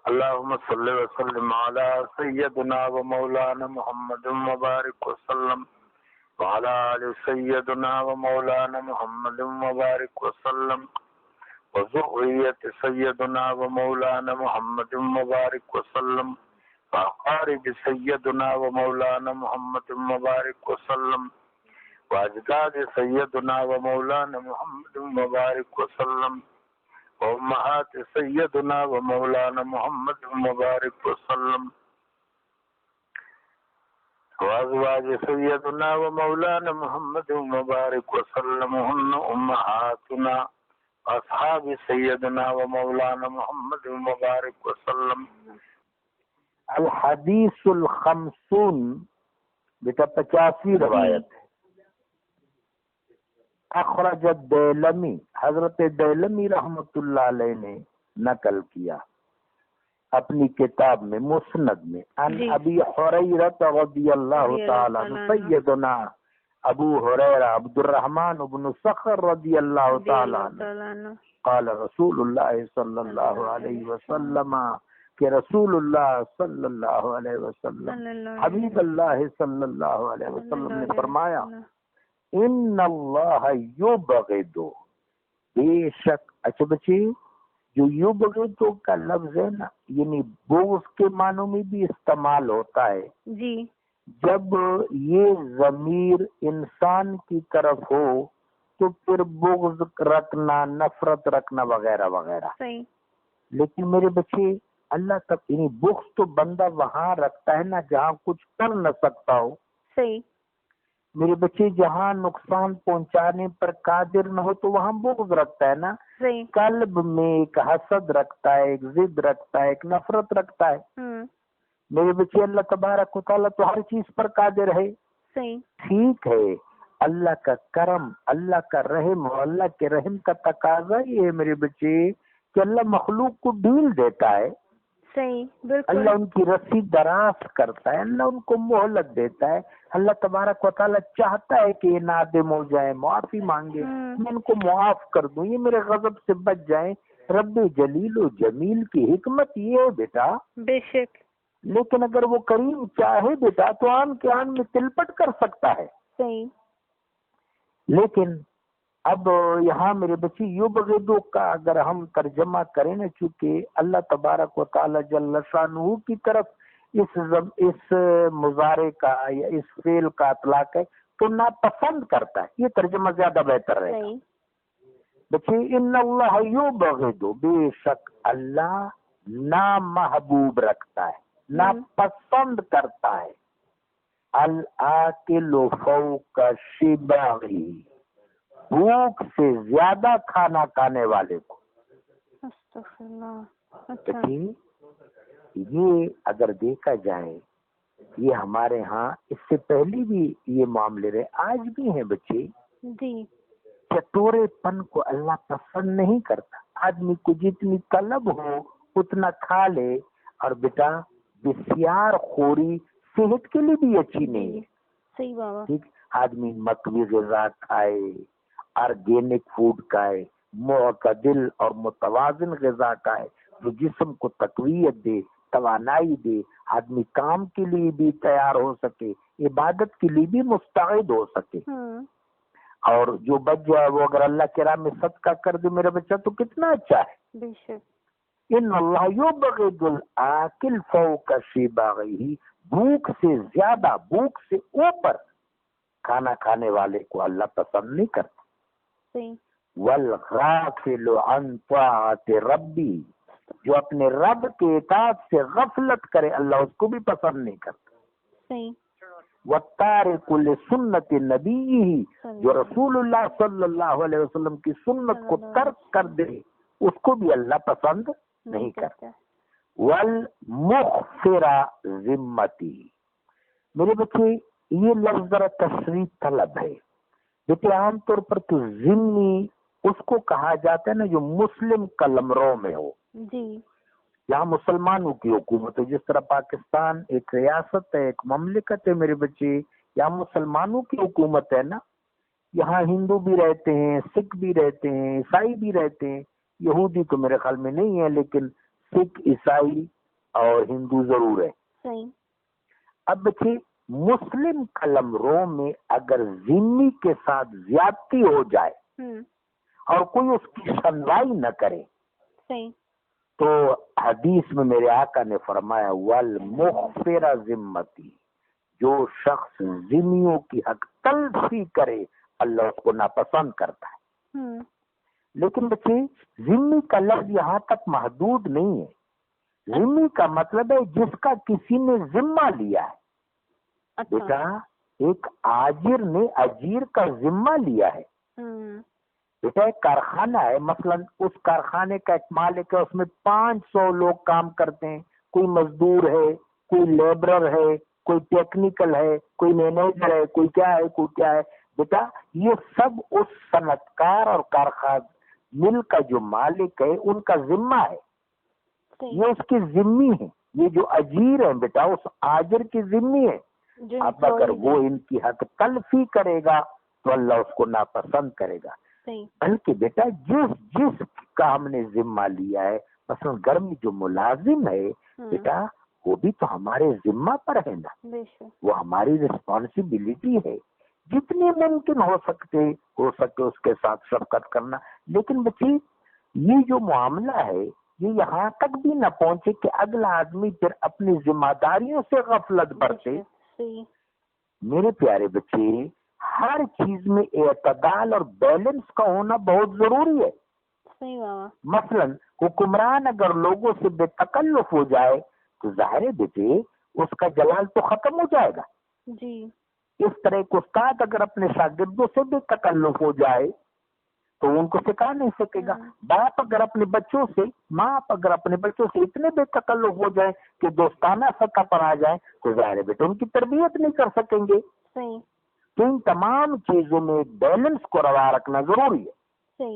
اللهم صل وسلم على سيدنا ومولانا محمد وبارك وسلم وعلى آل سيدنا ومولانا محمد وبارك وسلم وذرية سيدنا ومولانا محمد وبارك وسلم وأقارب سيدنا ومولانا محمد وبارك وسلم وأجداد سيدنا ومولانا محمد وبارك وسلم وأمهات سيدنا ومولانا محمد وبارك وسلم وأزواج سيدنا ومولانا محمد وبارك وسلم هن أمهاتنا أصحاب سيدنا ومولانا محمد وبارك وسلم. الحدیث الخمسون بیٹا 85 روایت ہے. اخرج الدیلمی، حضرت دیلمی رحمت اللہ علیہ نے نقل کیا اپنی کتاب میں مسند میں ان ابی حریرہ رضی اللہ تعالی عنہ سیدنا ابو حریرہ عبد الرحمن بن صخر رضی اللہ تعالی عنہ قال رسول اللہ صلی اللہ علیہ وسلم کہ رسول اللہ صلی اللہ علیہ وسلم حبیب اللہ صلی اللہ علیہ وسلم نے فرمایا ان اللہ یبغض، بے شک، اچھا بچے جو یبغض کا لفظ ہے نا یعنی بغض کے معنوں میں بھی استعمال ہوتا ہے جی. جب یہ ضمیر انسان کی طرف ہو تو پھر بغض رکھنا، نفرت رکھنا وغیرہ وغیرہ. صحیح. لیکن میرے بچے اللہ تک یعنی بغض تو بندہ وہاں رکھتا ہے نا جہاں کچھ کر نہ سکتا ہو. صحیح. میرے بچے جہاں نقصان پہنچانے پر قادر نہ ہو تو وہاں بغض رکھتا ہے نا. صحیح. قلب میں ایک حسد رکھتا ہے، ایک ضد رکھتا ہے، ایک نفرت رکھتا ہے. میرے بچے اللہ تبارک و تعالیٰ تو ہر چیز پر قادر ہے. صحیح. ٹھیک ہے، اللہ کا کرم، اللہ کا رحم اور اللہ کے رحم کا تقاضا یہ ہے میرے بچے کہ اللہ مخلوق کو ڈھیل دیتا ہے. صحیح. بالکل. اللہ ان کی رسی دراز کرتا ہے، اللہ ان کو مہلت دیتا ہے. اللہ تبارک و تعالیٰ چاہتا ہے کہ یہ نادم ہو جائیں، معافی مانگے، میں ان کو معاف کر دوں، یہ میرے غضب سے بچ جائیں. رب جلیل و جمیل کی حکمت یہ ہے بیٹا. بے شک. لیکن اگر وہ کریم چاہے بیٹا تو آن کے آن میں تلپٹ کر سکتا ہے. صحیح. لیکن اب یہاں میرے بچے یبغض کا اگر ہم ترجمہ کریں نا، چونکہ اللہ تبارک و تعالی جل شانہ کی طرف اس مضارع کا یا اس فعل کا اطلاق ہے تو ناپسند کرتا ہے، یہ ترجمہ زیادہ بہتر ہے. بچے ان اللہ یبغض، بے شک اللہ نامحبوب رکھتا ہے، ناپسند کرتا ہے. الآکل فوق شبعہ، بھوک سے زیادہ کھانا کھانے والے کو. یہ اگر دیکھا جائے یہ ہمارے ہاں اس سے پہلے بھی یہ معاملے رہے، آج بھی ہیں بچے. جی. چٹورے پن کو اللہ پسند نہیں کرتا. آدمی کو جتنی طلب ہو اتنا کھا لے، اور بیٹا بسیار خوری صحت کے لیے بھی اچھی نہیں ہے. صحیح بابا. ٹھیک، آدمی مقوی غذا کھائے، آرگینک فوڈ کھائے، معتدل اور متوازن غذا کھائے جو جسم کو تقویت دے، توانائی دے، آدمی کام کے لیے بھی تیار ہو سکے، عبادت کے لیے بھی مستعد ہو سکے. اور جو بچ جائے وہ اگر اللہ کے راہ میں صدقہ کر دے میرا بچہ تو کتنا اچھا ہے. بے شک. ان اللہ یبغض الآکل فوق شبعہ، بھوک سے زیادہ، بھوک سے اوپر کھانا کھانے والے کو اللہ پسند نہیں کرتا. والغافل عن طاعت ربی، جو اپنے رب کے اطاعت سے غفلت کرے اللہ اس کو بھی پسند نہیں کرتا. والتارک لسنت نبی، جو رسول اللہ صلی اللہ علیہ وسلم کی سنت کو ترک کر دے اس کو بھی اللہ پسند نہیں کرتا. والمغفر ذمتی، میرے بچے یہ لفظ ذرا تشریح طلب ہے. دیکھیے عام طور پر تو ذمہ اس کو کہا جاتا ہے نا جو مسلم قلمرو میں ہو. جی. یہاں مسلمانوں کی حکومت ہے، جس طرح پاکستان ایک ریاست ہے، ایک مملکت ہے میرے بچے، یہاں مسلمانوں کی حکومت ہے نا. یہاں ہندو بھی رہتے ہیں، سکھ بھی رہتے ہیں، عیسائی بھی رہتے ہیں. یہودی تو میرے خیال میں نہیں ہے، لیکن سکھ، عیسائی اور ہندو ضرور ہے. صحیح. اب بچے مسلم قلمرو میں اگر ذمہ کے ساتھ زیادتی ہو جائے اور کوئی اس کی سنوائی نہ کرے صحیح. تو حدیث میں میرے آقا نے فرمایا والمغفر ذمتی، جو شخص ذمیوں کی حق تلفی کرے اللہ اس کو ناپسند کرتا ہے. لیکن بچے ذمہ کا لفظ یہاں تک محدود نہیں ہے. ذمہ کا مطلب ہے جس کا کسی نے ذمہ لیا ہے. بیٹا ایک آجر نے اجیر کا ذمہ لیا ہے. بیٹا ایک کارخانہ ہے، مثلا اس کارخانے کا ایک مالک ہے، اس میں 500 لوگ کام کرتے ہیں. کوئی مزدور ہے، کوئی لیبرر ہے، کوئی ٹیکنیکل ہے، کوئی مینیجر ہے، کوئی کیا ہے کوئی کیا ہے. بیٹا یہ سب اس صنعت کار اور کارخانہ مل کا جو مالک ہے ان کا ذمہ ہے. یہ اس کی ذمہ ہے. یہ جو اجیر ہے بیٹا اس آجر کی ذمہ ہے. اب اگر وہ ان کی حق تلفی کرے گا تو اللہ اس کو ناپسند کرے گا. بلکہ بیٹا جس کا ہم نے ذمہ لیا ہے، مثلا گھر میں جو ملازم ہے بیٹا وہ بھی تو ہمارے ذمہ پر ہے نا، وہ ہماری رسپانسبلٹی ہے. جتنی ممکن ہو سکے اس کے ساتھ شفقت کرنا. لیکن بچی یہ جو معاملہ ہے یہ یہاں تک بھی نہ پہنچے کہ اگلا آدمی پھر اپنی ذمہ داریوں سے غفلت برتے. میرے پیارے بچے ہر چیز میں اعتدال اور بیلنس کا ہونا بہت ضروری ہے. مثلا حکمران اگر لوگوں سے بے تکلف ہو جائے تو ظاہر ہے بیٹے اس کا جلال تو ختم ہو جائے گا. اس طرح ایک استاد اگر اپنے شاگردوں سے بے تکلف ہو جائے تو ان کو سکھا نہیں سکے گا. باپ اگر اپنے بچوں سے، ماں اگر اپنے بچوں سے اتنے بے تکلف ہو جائے کہ دوستانہ سطح پر آ جائے تو ظاہر ہے بیٹے ان کی تربیت نہیں کر سکیں گے. تو ان تمام چیزوں میں بیلنس کو روا رکھنا ضروری ہے.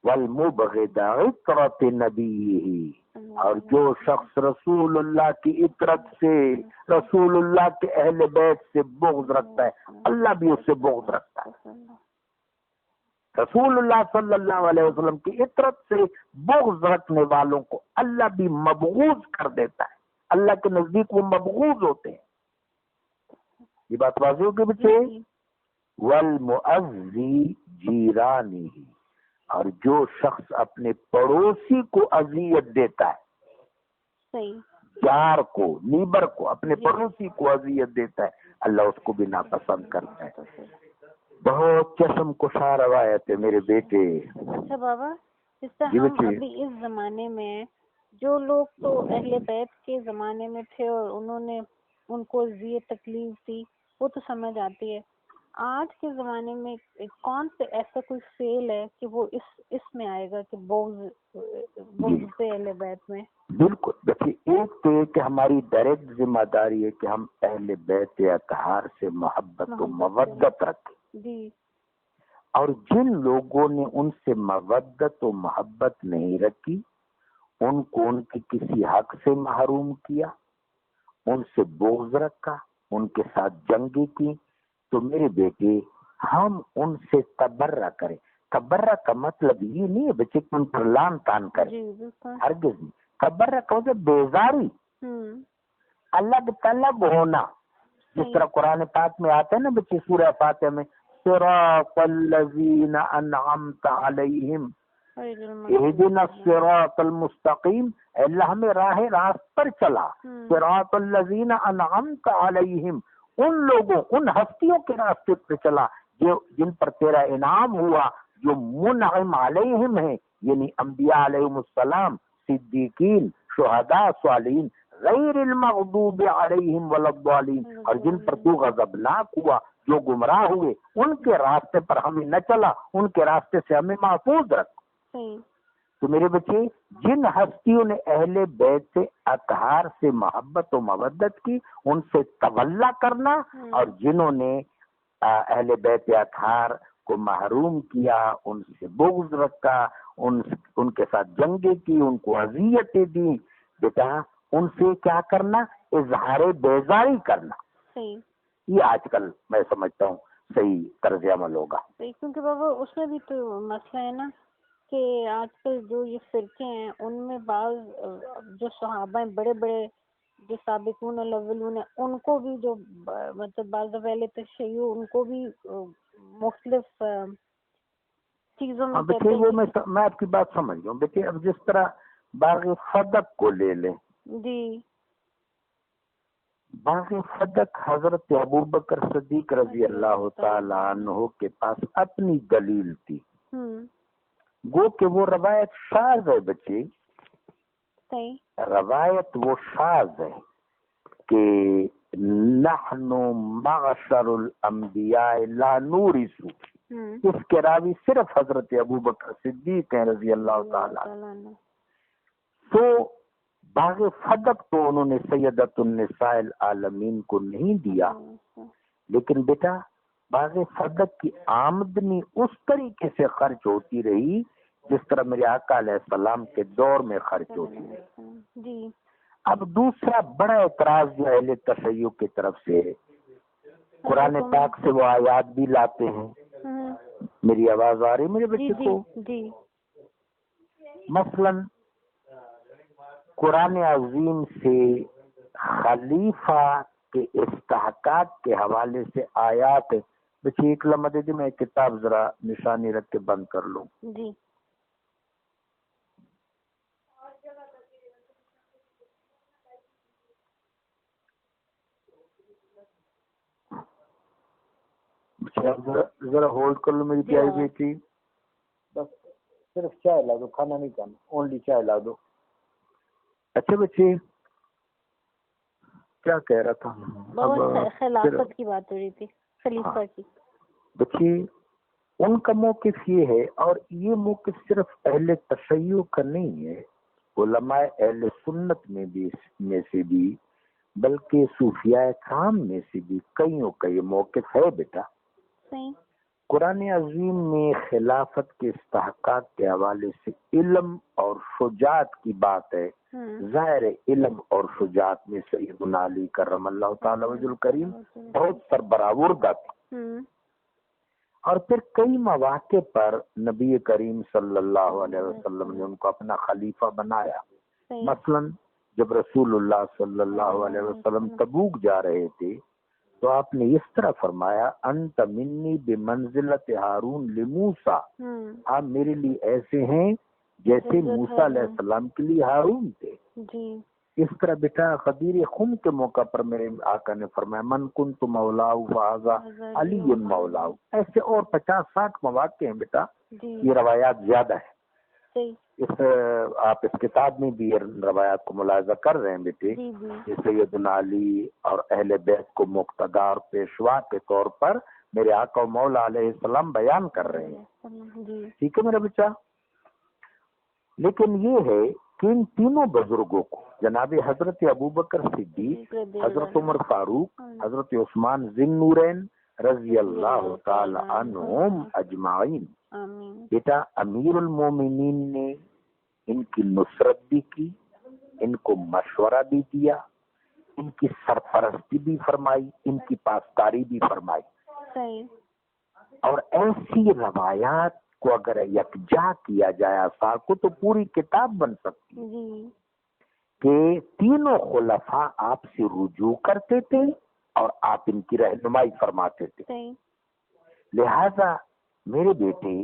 والمبغض عطرت نبی، اور جو شخص رسول اللہ کی عطرت سے، رسول اللہ کے اہل بیت سے بغض رکھتا ہے اللہ بھی اس سے بغض رکھتا ہے. رسول اللہ صلی اللہ علیہ وسلم کی عطرت سے بغض رکھنے والوں کو اللہ بھی مبغوض کر دیتا ہے. اللہ کے نزدیک وہ مبغوض ہوتے ہیں. یہ بات واضح ہوگی بچے. والمؤذی جیرانی، اور جو شخص اپنے پڑوسی کو اذیت دیتا ہے، جار کو، نیبر کو، اپنے پڑوسی کو اذیت دیتا ہے اللہ اس کو بھی ناپسند کرتا ہے. بہت چشم کشا روایت ہے میرے بیٹے. اچھا بابا، جس طرح ہم ابھی اس زمانے میں جو لوگ تو اہل بیت کے زمانے میں تھے اور انہوں نے ان کو یہ تکلیف دی وہ تو سمجھ آتی ہے. آج کے زمانے میں کون سے ایسا کوئی فیل ہے کہ وہ اس میں آئے گا کہ بغض پہ اہل بیت میں؟ بالکل. دیکھیے ایک تو یہ کہ ہماری ڈائریکٹ ذمہ داری ہے کہ ہم اہل بیت اطہار سے محبت و مودت رکھیں. جی. اور جن لوگوں نے ان سے مودت و محبت نہیں رکھی، ان کو ان کے کسی حق سے محروم کیا، ان سے بغض رکھا، ان کے ساتھ جنگی کی، تو میرے بیٹے ہم ان سے تبرہ کریں. تبرہ کا مطلب یہ نہیں ہے بچے کہ ان پر لان تان کریں، ہرگز نہیں. تبرہ کا مطلب بیزاری، الگ تلگ ہونا. جس طرح قرآن پاک میں آتا ہے نا بچے سورہ فاتحہ میں صراط الذین انعمت علیہم اہدنا الصراط المستقیم، اللہ ہمیں راہ راست پر چلا. صراط الذین انعمت علیہم، ان لوگوں، ان ہستیوں کے راستے پر چلا جو جن پر تیرا انعام ہوا، جو منعم علیہم ہیں، یعنی انبیاء علیہم السلام، صدیقین، شہداء، صالحین، غیر المغضوب علیہم ولا الضالین، اور جن پر تو غضبناک ہوا، جو گمراہ ہوئے، ان کے راستے پر ہمیں نہ چلا، ان کے راستے سے ہمیں محفوظ رکھ. تو میرے بچے جن ہستیوں نے اہل بیت سے اطہار سے محبت و مودت کی ان سے تولا کرنا، اور جنہوں نے اہل بیت اطہار کو محروم کیا، ان سے بغض رکھا، ان کے ساتھ جنگیں کی، ان کو اذیتیں دی، بیٹا ان سے کیا کرنا؟ اظہار بیزاری کرنا. یہ آج کل میں سمجھتا ہوں صحیح طرز عمل ہوگا. کیونکہ بابا اس میں بھی تو مسئلہ ہے نا کہ آج کل جو یہ فرقے ہیں ان میں بعض جو صحابہ ہیں بڑے بڑے جو سابقون الاولون ہیں ان کو بھی جو مطلب بعض اہل تشیع ان کو بھی مختلف چیزوں میں بیٹے وہ میں آپ کی بات سمجھ گیا ہوں بیٹے. اب جس طرح باغ فدق کو لے لیں جی باغ فدق حضرت ابوبکر صدیق رضی اللہ تعالی عنہ کے پاس اپنی دلیل تھی. گو کہ وہ روایت شاذ ہے بچے, روایت وہ شاذ ہے کہ نحن معشر الانبیاء لا نورث, اس کے راوی صرف حضرت ابوبکر صدیق ہیں رضی اللہ تعالی. تو باغ فدق تو انہوں نے سیدۃ النساء العالمین کو نہیں دیا, لیکن بیٹا باغ فدق کی آمدنی اس طریقے سے خرچ ہوتی رہی جس طرح میرے آقا علیہ السلام کے دور میں خرچ ہوتی رہی. اب دوسرا بڑا اعتراض جو اہل تشیع کی طرف سے ہے, قرآن پاک سے وہ آیات بھی لاتے ہیں. میری آواز آ رہی میرے بچے کو؟ مثلاً قرآن عظیم سے خلیفہ کے استحقاق کے حوالے سے آیات. بچے ایک لمحہ دے دی, میں کتاب ذرا نشانی رکھ کے بند کر لوں. جی ذرا ہولڈ کر لو میری پیاری بیٹی, بس صرف چائے لا دو, کھانا نہیں کھانا, اونلی چائے لا دو. اچھا بچے کیا کہہ رہا تھا؟ خلافت کی بات ہو رہی تھی, خلیفہ کی. بچے ان کا موقف یہ ہے, اور یہ موقف صرف اہل تشیع کا نہیں ہے, علماء اہل سنت میں سے بھی بلکہ صوفیاء کرام میں سے بھی کئیوں کا یہ موقف ہے بیٹا. قرآن عظیم میں خلافت کے استحقاق کے حوالے سے علم اور شجاعت کی بات ہے. ظاہر علم اور شجاعت میں سیدنا علی کرم اللہ تعالی وجہ الکریم بہت سربراہ تھا, اور پھر کئی مواقع پر نبی کریم صلی اللہ علیہ وسلم نے ان کو اپنا خلیفہ بنایا. مثلا جب رسول اللہ صلی اللہ علیہ وسلم تبوک جا رہے تھے تو آپ نے اس طرح فرمایا, انت منی بمنزلت ہارون لموسیٰ, آپ میرے لیے ایسے ہیں جیسے موسیٰ علیہ السلام کے لیے ہارون تھے. اس طرح بیٹا غدیر خم کے موقع پر میرے آقا نے فرمایا, من کنت مولاہ فہذا علی مولاہ. ایسے اور 50-60 مواقع ہیں بیٹا, یہ روایات زیادہ ہیں. آپ اس کتاب میں بھی یہ روایات کو ملاحظہ کر رہے ہیں بیٹے, سیدنا علی اور اہل بیت کو مقتدی اور پیشوا کے طور پر میرے آقا و مولا علیہ السلام بیان کر رہے ہیں. ٹھیک ہے میرا بچہ. لیکن یہ ہے کہ ان تینوں بزرگوں کو, جناب حضرت ابوبکر صدیق, حضرت عمر فاروق, حضرت عثمان ذی النورین رضی اللہ تعالی عنہم اجمعین, بیٹا امیر المومنین نے ان کی نصرت بھی کی, ان کو مشورہ بھی دیا, ان کی سرپرستی بھی فرمائی, ان کی پاسداری بھی فرمائی. اور ایسی روایات کو اگر یکجا کیا جائے آثار کو تو پوری کتاب بن سکتی کہ تینوں خلفاء آپ سے رجوع کرتے تھے اور آپ ان کی رہنمائی فرماتے تھے. لہذا میرے بیٹے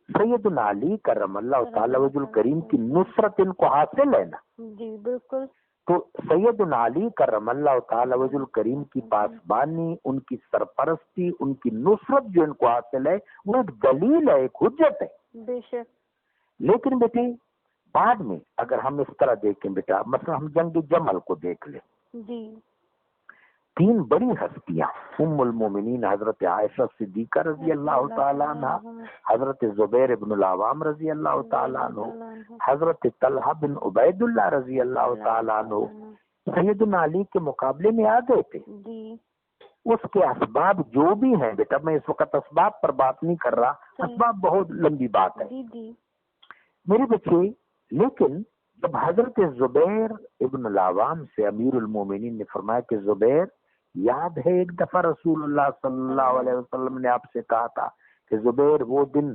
سیدنا علی کرم اللہ تعالی وجہ الکریم کی نصرت ان کو حاصل ہے نا. جی بالکل. تو سیدنا علی کرم اللہ تعالی وجہ الکریم کی پاسبانی, ان کی سرپرستی, ان کی نصرت جو ان کو حاصل ہے وہ ایک دلیل ہے, ایک حجت ہے. بے شک. لیکن بیٹے بعد میں اگر ہم اس طرح دیکھیں بیٹا, مثلا ہم جنگ جمل کو دیکھ لیں. جی. 3 بڑی ہستیاں, ام المومنین حضرت عائشہ صدیقہ رضی اللہ تعالیٰ عنہ, حضرت زبیر ابن العوام رضی اللہ تعالیٰ عنہ, حضرت طلحہ بن عبید اللہ رضی اللہ تعالیٰ عنہ, سیدنا علی کے مقابلے میں آ گئے تھے. اس کے اسباب جو بھی ہیں بیٹا, میں اس وقت اسباب پر بات نہیں کر رہا, اسباب بہت لمبی بات ہے میرے بچے. لیکن جب حضرت زبیر ابن العوام سے امیر المومنین نے فرمایا کہ زبیر, یاد ہے ایک دفعہ رسول اللہ صلی اللہ علیہ وسلم نے آپ سے کہا تھا کہ زبیر وہ دن